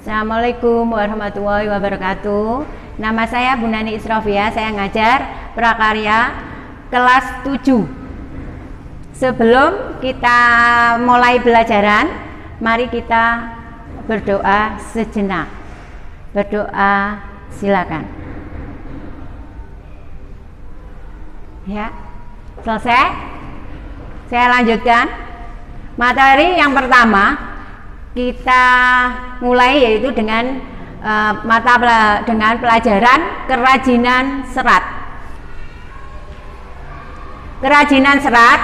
Assalamualaikum warahmatullahi wabarakatuh. Nama saya Bu Nani Isrofia, saya ngajar prakarya kelas 7. Sebelum kita mulai pelajaran, mari kita berdoa sejenak. Berdoa, silakan. Ya, selesai? Saya lanjutkan. Materi yang pertama kita mulai yaitu dengan dengan pelajaran kerajinan serat. Kerajinan serat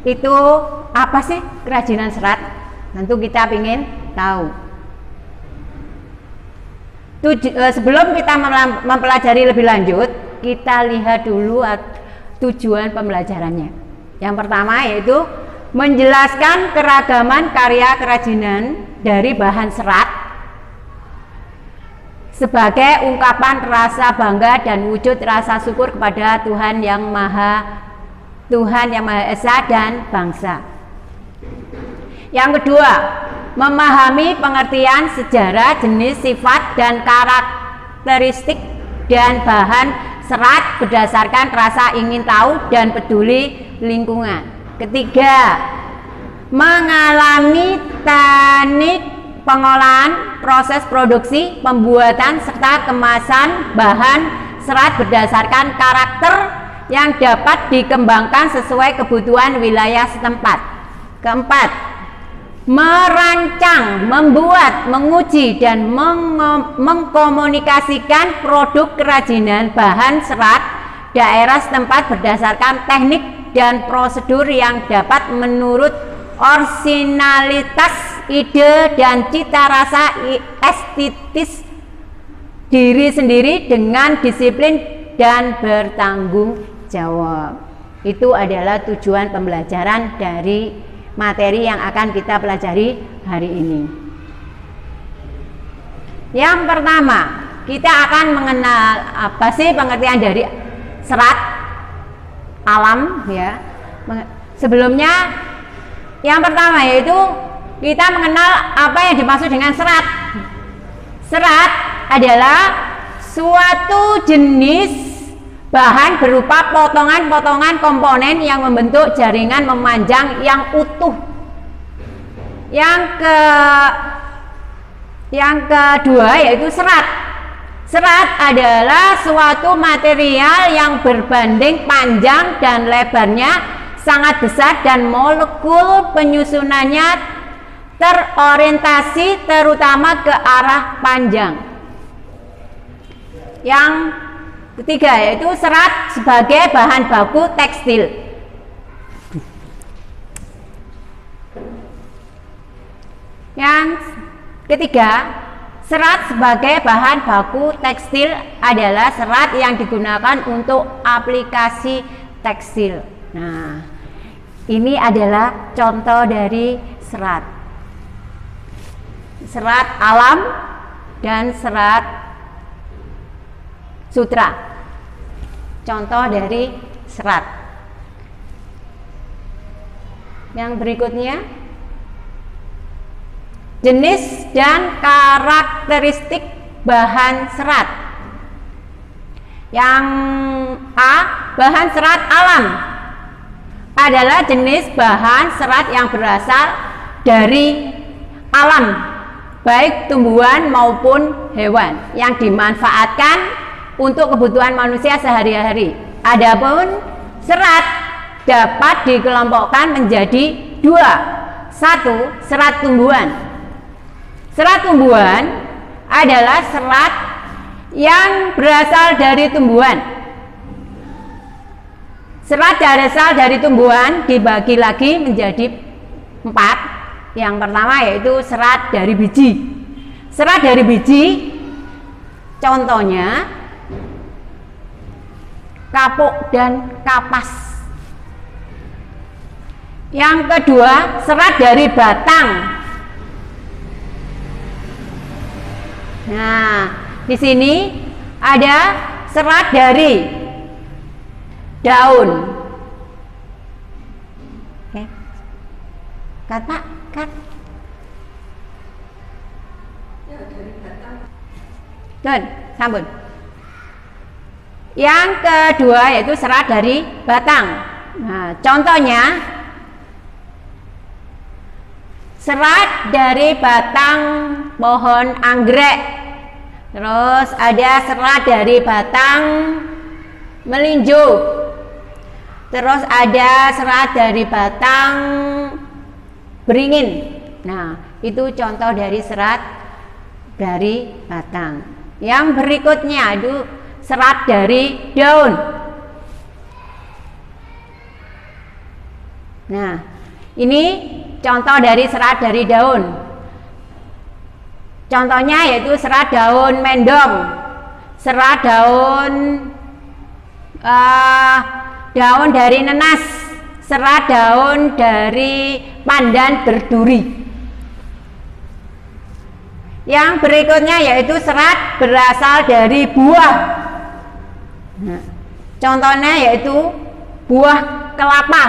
itu apa sih kerajinan serat? Tentu kita ingin tahu. Sebelum kita mempelajari lebih lanjut, kita lihat dulu tujuan pembelajarannya. Yang pertama yaitu menjelaskan keragaman karya kerajinan dari bahan serat sebagai ungkapan rasa bangga dan wujud rasa syukur kepada Tuhan yang Maha Esa dan bangsa. Yang kedua, memahami pengertian sejarah, jenis, sifat, dan karakteristik dan bahan serat berdasarkan rasa ingin tahu dan peduli lingkungan. Ketiga, mengalami teknik pengolahan, proses produksi, pembuatan, serta kemasan bahan serat berdasarkan karakter yang dapat dikembangkan sesuai kebutuhan wilayah setempat. Keempat, merancang, membuat, menguji, dan mengkomunikasikan produk kerajinan bahan serat daerah setempat berdasarkan teknik dan prosedur yang dapat menurut orisinalitas ide dan cita rasa estetis diri sendiri dengan disiplin dan bertanggung jawab. Itu adalah tujuan pembelajaran dari materi yang akan kita pelajari hari ini. Yang pertama, kita akan mengenal apa sih pengertian dari serat alam, ya. Sebelumnya yang pertama yaitu kita mengenal apa yang dimaksud dengan serat. Serat adalah suatu jenis bahan berupa potongan-potongan komponen yang membentuk jaringan memanjang yang utuh. Yang kedua yaitu serat. Serat adalah suatu material yang berbanding panjang dan lebarnya sangat besar dan molekul penyusunannya terorientasi terutama ke arah panjang. Yang ketiga yaitu serat sebagai bahan baku tekstil. Yang ketiga, serat sebagai bahan baku tekstil adalah serat yang digunakan untuk aplikasi tekstil. Nah, ini adalah contoh dari serat. Serat alam dan serat sutra. Contoh dari serat. Yang berikutnya, jenis dan karakteristik bahan serat. Yang A, bahan serat alam adalah jenis bahan serat yang berasal dari alam, baik tumbuhan maupun hewan, yang dimanfaatkan untuk kebutuhan manusia sehari-hari. Adapun serat dapat dikelompokkan menjadi dua. Satu, serat tumbuhan. Serat tumbuhan adalah serat yang berasal dari tumbuhan. Serat berasal dari tumbuhan dibagi lagi menjadi 4. Yang pertama yaitu serat dari biji. Serat dari biji contohnya kapuk dan kapas. Yang kedua, serat dari batang. Nah, di sini ada serat dari daun. Oke. Cut, Pak, cut. Good, sambut. Yang kedua yaitu serat dari batang. Nah, contohnya serat dari batang pohon anggrek. Terus ada serat dari batang melinjo. Terus ada serat dari batang beringin. Nah, itu contoh dari serat dari batang. Yang berikutnya itu serat dari daun. Nah, ini contoh dari serat dari daun. Contohnya yaitu serat daun mendong, serat daun daun dari nenas, serat daun dari pandan berduri. Yang berikutnya yaitu serat berasal dari buah. Nah, contohnya yaitu buah kelapa,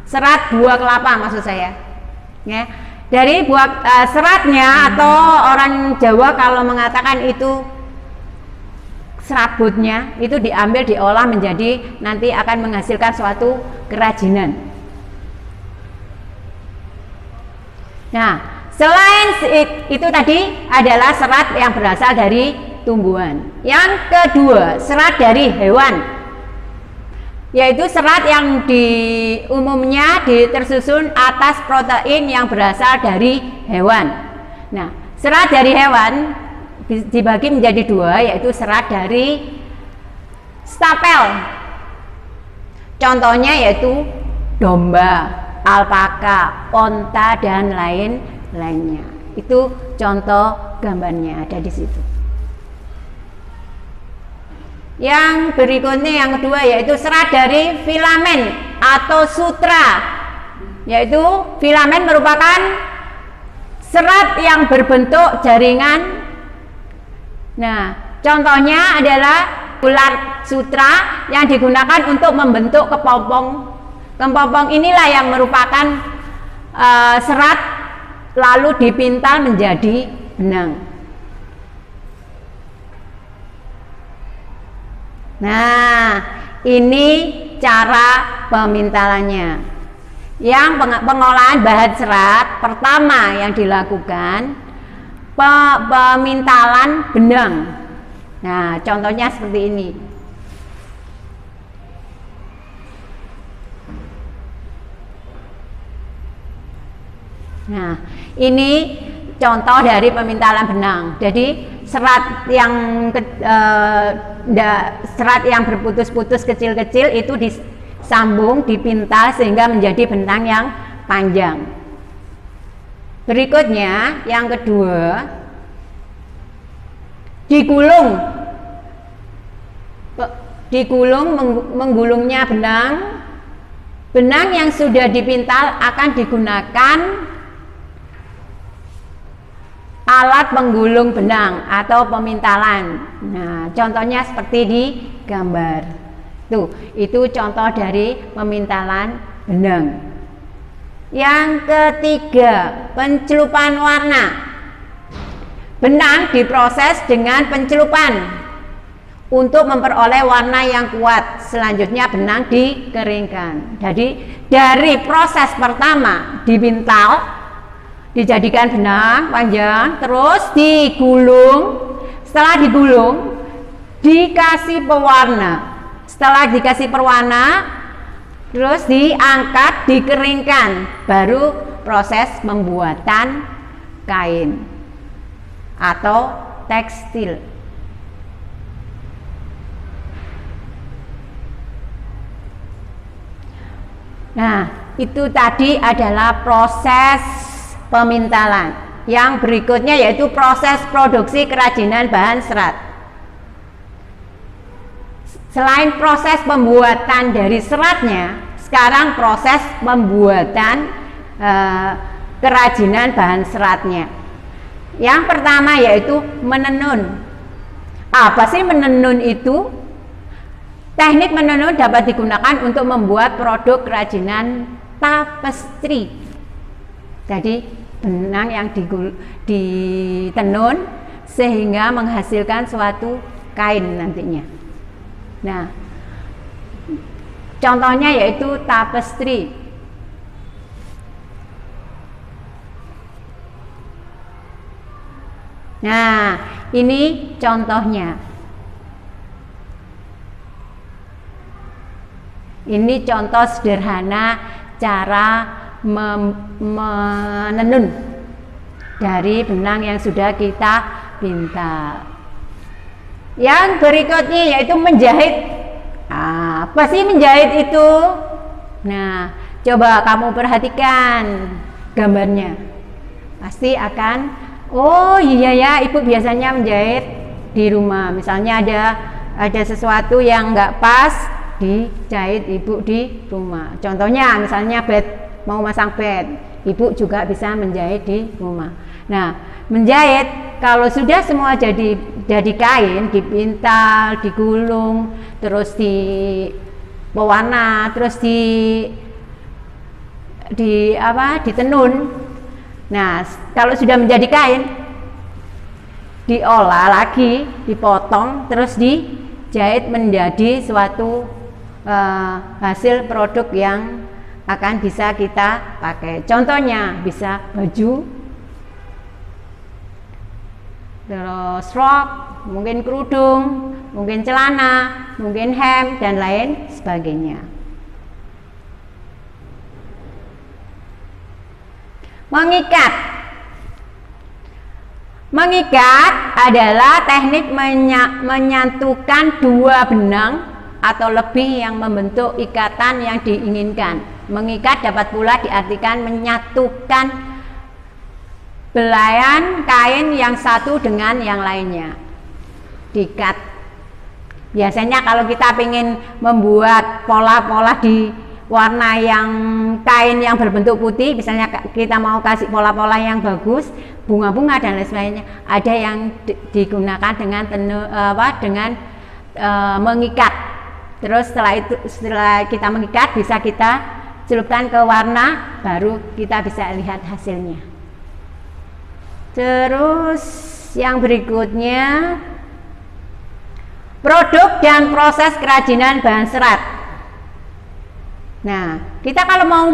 serat buah kelapa maksud saya. Ya. Dari buah seratnya atau orang Jawa kalau mengatakan itu serabutnya itu diambil diolah menjadi nanti akan menghasilkan suatu kerajinan. Nah, selain itu tadi adalah serat yang berasal dari tumbuhan. Yang kedua, serat dari hewan. Yaitu serat yang umumnya tersusun atas protein yang berasal dari hewan. Nah, serat dari hewan dibagi menjadi dua, yaitu serat dari stapel. Contohnya yaitu domba, alpaka, onta dan lain-lainnya. Itu contoh gambarnya ada di situ. Yang berikutnya yang kedua yaitu serat dari filamen atau sutra. Yaitu filamen merupakan serat yang berbentuk jaringan. Nah, contohnya adalah ular sutra yang digunakan untuk membentuk kepompong. Kepompong inilah yang merupakan serat lalu dipintal menjadi benang. Nah, ini cara pemintalannya. Yang pengolahan bahan serat pertama yang dilakukan pemintalan benang. Nah, contohnya seperti ini. Nah, ini contoh dari pemintalan benang. Jadi serat yang serat yang berputus-putus kecil-kecil itu disambung, dipintal sehingga menjadi benang yang panjang. Berikutnya yang kedua, digulung menggulungnya benang. Benang yang sudah dipintal akan digunakan alat penggulung benang atau pemintalan. Nah, contohnya seperti di gambar. Tuh, itu contoh dari pemintalan benang. Yang ketiga, pencelupan warna. Benang diproses dengan pencelupan untuk memperoleh warna yang kuat. Selanjutnya benang dikeringkan. Jadi dari proses pertama dipintal, dijadikan benang panjang, terus digulung. Setelah digulung, dikasih pewarna. Setelah dikasih pewarna, terus diangkat, dikeringkan, baru proses pembuatan kain atau tekstil. Nah, itu tadi adalah proses pemintalan. Yang berikutnya yaitu proses produksi kerajinan bahan serat. Selain proses pembuatan dari seratnya, sekarang proses pembuatan kerajinan bahan seratnya. Yang pertama yaitu menenun. Apa sih menenun itu? Teknik menenun dapat digunakan untuk membuat produk kerajinan tapestri. Jadi benang yang ditenun sehingga menghasilkan suatu kain nantinya. Nah, contohnya yaitu tapestry. Nah, ini contohnya. Ini contoh sederhana cara menenun dari benang yang sudah kita pinta. Yang berikutnya yaitu menjahit. Apa sih menjahit itu? Nah, coba kamu perhatikan gambarnya. Pasti akan, oh iya ya, ibu biasanya menjahit di rumah. Misalnya ada sesuatu yang nggak pas, dijahit ibu di rumah. Contohnya misalnya bed, mau masang bed, ibu juga bisa menjahit di rumah. Nah, menjahit kalau sudah semua jadi kain, dipintal, digulung, terus pewarna, terus ditenun. Nah, kalau sudah menjadi kain, diolah lagi, dipotong, terus dijahit menjadi suatu hasil produk yang akan bisa kita pakai. Contohnya bisa baju, terus rok, mungkin kerudung, mungkin celana, mungkin hem, dan lain sebagainya. Mengikat adalah teknik menyatukan dua benang atau lebih yang membentuk ikatan yang diinginkan. Mengikat dapat pula diartikan menyatukan belayan kain yang satu dengan yang lainnya. Diikat. Biasanya kalau kita ingin membuat pola-pola di warna yang kain yang berbentuk putih, misalnya kita mau kasih pola-pola yang bagus, bunga-bunga dan lain sebagainya, ada yang digunakan dengan mengikat. Terus setelah kita mengikat, bisa kita celupkan ke warna, baru kita bisa lihat hasilnya. Terus yang berikutnya, produk dan proses kerajinan bahan serat. Nah, kita kalau mau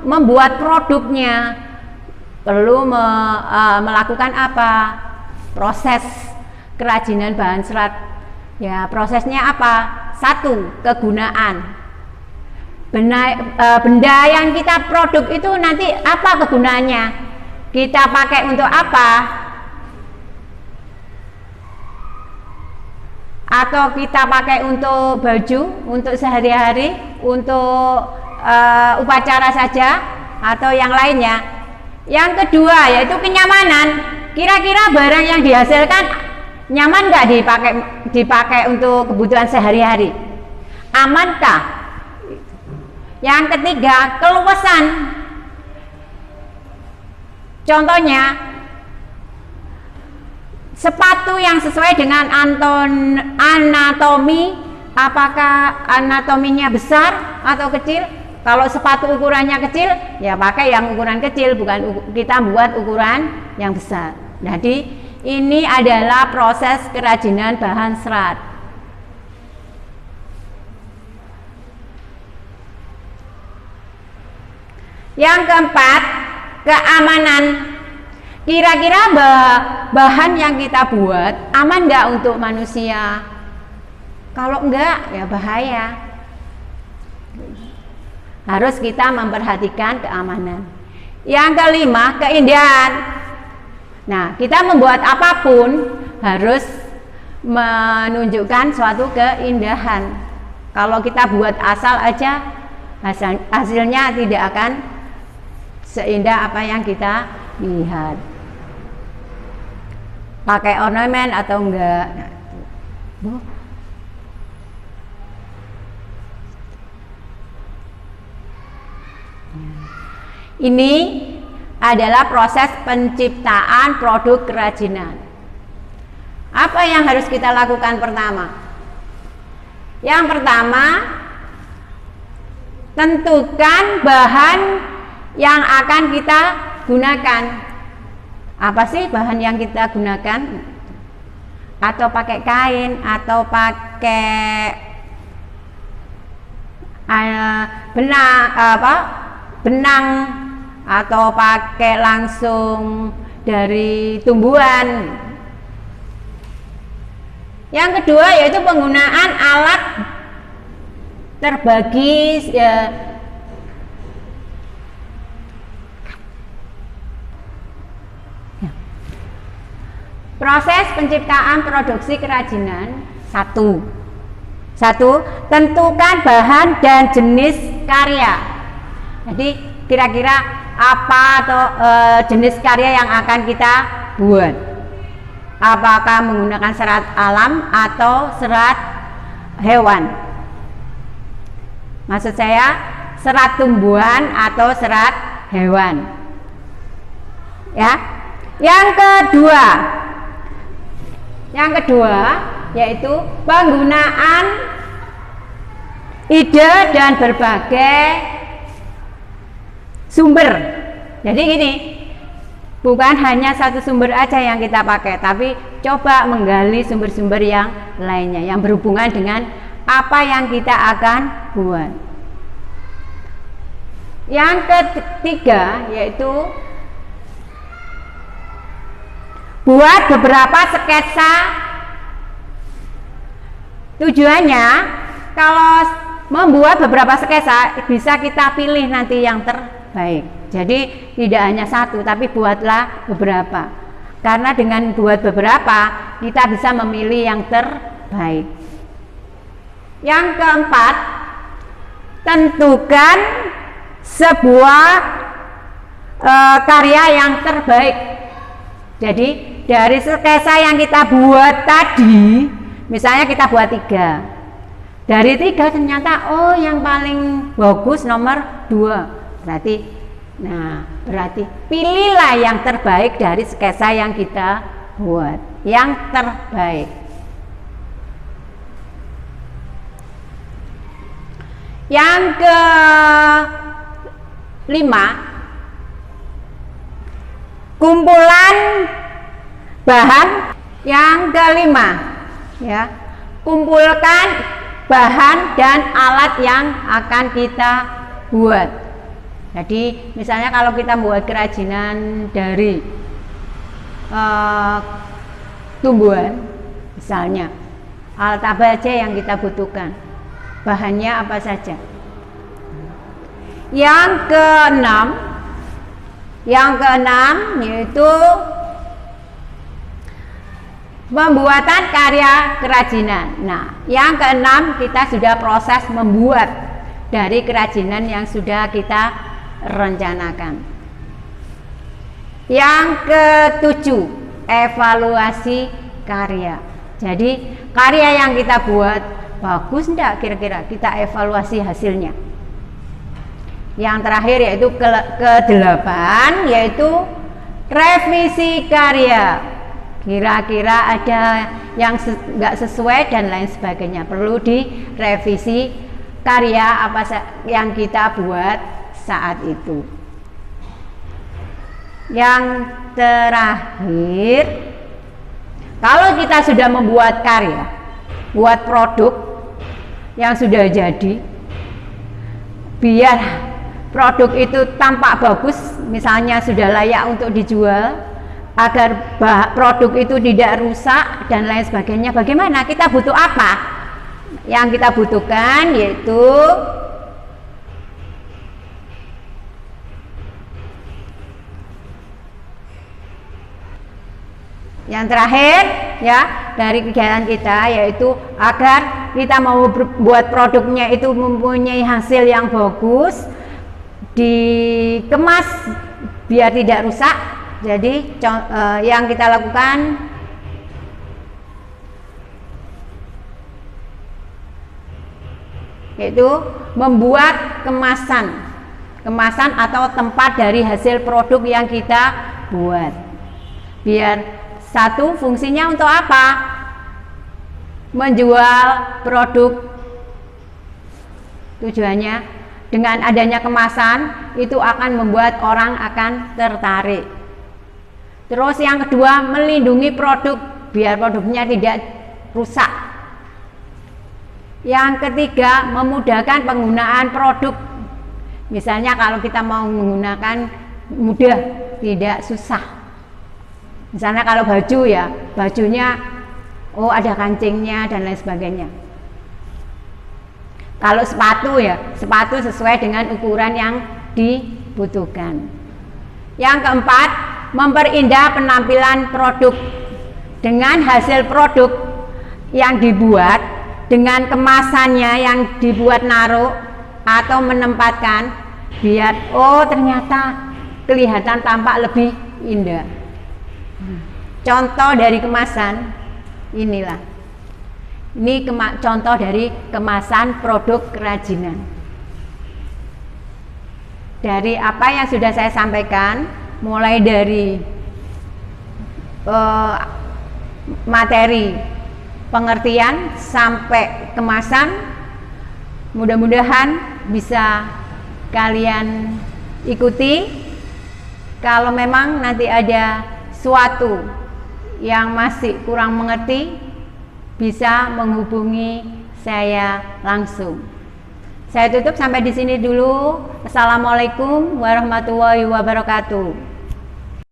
membuat produknya perlu melakukan apa? Proses kerajinan bahan serat. Ya, prosesnya apa? Satu, kegunaan. Benda yang kita produk itu nanti apa kegunaannya? Kita pakai untuk apa? Atau kita pakai untuk baju, untuk sehari-hari, untuk upacara saja, atau yang lainnya. Yang kedua yaitu kenyamanan. Kira-kira barang yang dihasilkan nyaman nggak dipakai untuk kebutuhan sehari-hari? Amankah? Yang ketiga, keluasan. Contohnya, sepatu yang sesuai dengan anatomi, apakah anatominya besar atau kecil? Kalau sepatu ukurannya kecil, ya pakai yang ukuran kecil, bukan kita buat ukuran yang besar. Jadi ini adalah proses kerajinan bahan serat. Yang keempat, keamanan. Kira-kira bahan yang kita buat aman nggak untuk manusia? Kalau enggak, ya bahaya. Harus kita memperhatikan keamanan. Yang kelima, keindahan. Nah, kita membuat apapun harus menunjukkan suatu keindahan. Kalau kita buat asal aja, hasilnya tidak akan seindah apa yang kita lihat. Pakai ornamen atau enggak. Ini adalah proses penciptaan produk kerajinan. Apa yang harus kita lakukan pertama? Yang pertama, tentukan bahan yang akan kita gunakan. Apa sih bahan yang kita gunakan? Atau pakai kain, atau pakai benang, atau pakai langsung dari tumbuhan. Yang kedua yaitu penggunaan alat terbagi proses penciptaan produksi kerajinan. Satu, tentukan bahan dan jenis karya. Jadi kira-kira apa atau jenis karya yang akan kita buat. Apakah menggunakan serat alam atau serat hewan? Maksud saya serat tumbuhan atau serat hewan. Ya. Yang kedua yaitu penggunaan ide dan berbagai sumber. Jadi gini, bukan hanya satu sumber aja yang kita pakai, tapi coba menggali sumber-sumber yang lainnya yang berhubungan dengan apa yang kita akan buat. Yang ketiga yaitu buat beberapa sketsa. Tujuannya kalau membuat beberapa sketsa bisa kita pilih nanti yang terbaik. Jadi tidak hanya satu, tapi buatlah beberapa. Karena dengan buat beberapa kita bisa memilih yang terbaik. Yang keempat, tentukan sebuah karya yang terbaik. Jadi dari sketsa yang kita buat tadi, misalnya kita buat 3, dari 3 ternyata yang paling bagus nomor 2, berarti pilihlah yang terbaik dari sketsa yang kita buat, yang terbaik. Yang kelima, kumpulan bahan. Yang kelima, ya, kumpulkan bahan dan alat yang akan kita buat. Jadi misalnya kalau kita buat kerajinan dari tumbuhan, misalnya alat apa aja yang kita butuhkan, bahannya apa saja. Yang keenam yaitu pembuatan karya kerajinan. Nah, yang keenam kita sudah proses membuat dari kerajinan yang sudah kita rencanakan. Yang ketujuh, evaluasi karya. Jadi karya yang kita buat bagus enggak kira-kira, kita evaluasi hasilnya. Yang terakhir yaitu ke-8 yaitu revisi karya. Kira-kira ada yang enggak sesuai dan lain sebagainya, perlu direvisi karya apa yang kita buat saat itu. Yang terakhir, kalau kita sudah membuat karya, buat produk yang sudah jadi, biar produk itu tampak bagus, misalnya sudah layak untuk dijual, agar produk itu tidak rusak dan lain sebagainya. Bagaimana? Kita butuh apa? Yang kita butuhkan yaitu yang terakhir ya dari kegiatan kita, yaitu agar kita mau buat produknya itu mempunyai hasil yang bagus, dikemas biar tidak rusak. Jadi yang kita lakukan yaitu membuat kemasan atau tempat dari hasil produk yang kita buat. Biar satu, fungsinya untuk apa? Menjual produk. Tujuannya dengan adanya kemasan itu akan membuat orang akan tertarik. Terus yang kedua, melindungi produk biar produknya tidak rusak. Yang ketiga, memudahkan penggunaan produk. Misalnya kalau kita mau menggunakan mudah, tidak susah. Misalnya kalau baju ya, bajunya ada kancingnya dan lain sebagainya. Kalau sepatu ya, sepatu sesuai dengan ukuran yang dibutuhkan. Yang keempat, memperindah penampilan produk dengan hasil produk yang dibuat, dengan kemasannya yang dibuat naruh atau menempatkan, biar ternyata kelihatan tampak lebih indah. Contoh dari kemasan inilah. Ini contoh dari kemasan produk kerajinan. Dari apa yang sudah saya sampaikan, mulai dari materi pengertian sampai kemasan, mudah-mudahan bisa kalian ikuti. Kalau memang nanti ada suatu yang masih kurang mengerti, bisa menghubungi saya langsung. Saya tutup sampai di sini dulu. Assalamualaikum warahmatullahi wabarakatuh.